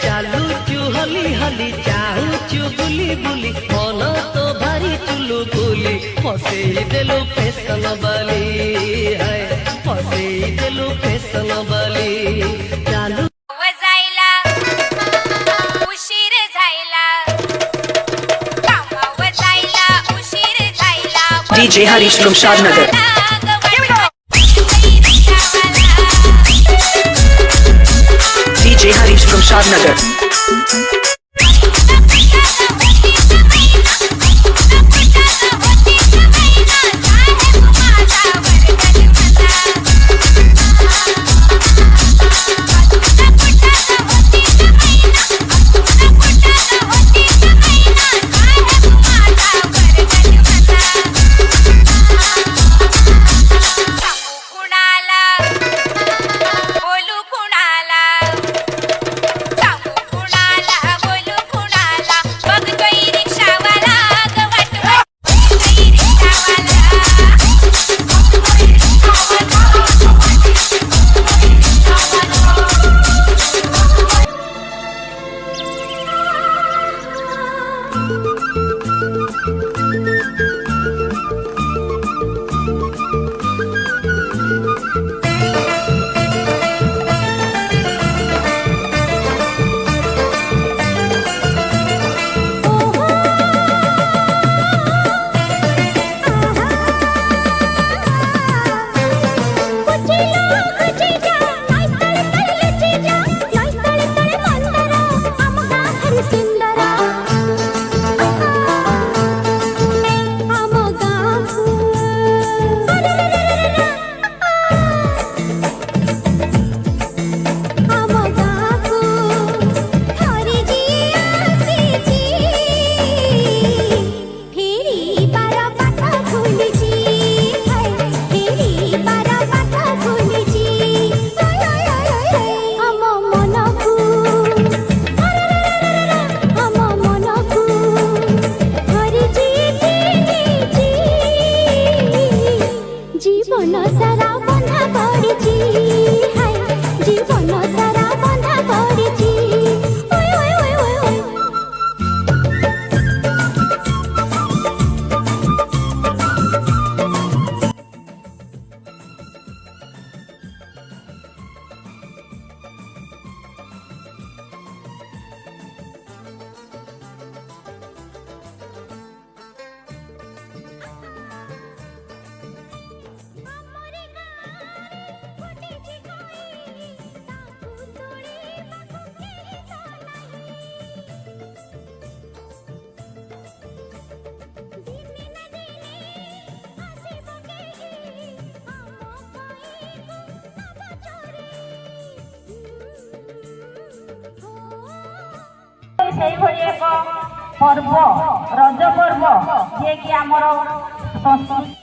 चालू चू हली हली चाहू चू बुली बुली मन तो भारी चुलू बुली फसे देलु फैशन बाली है फसे देलु फैशन बाली चालू वजायला उशीर झायला कामा वजायला उशीर झायला DJ Harish from Shadnagar. DJ Harish from Shadnagar. पर्व रज पर्व जे कि आमर संस्कृति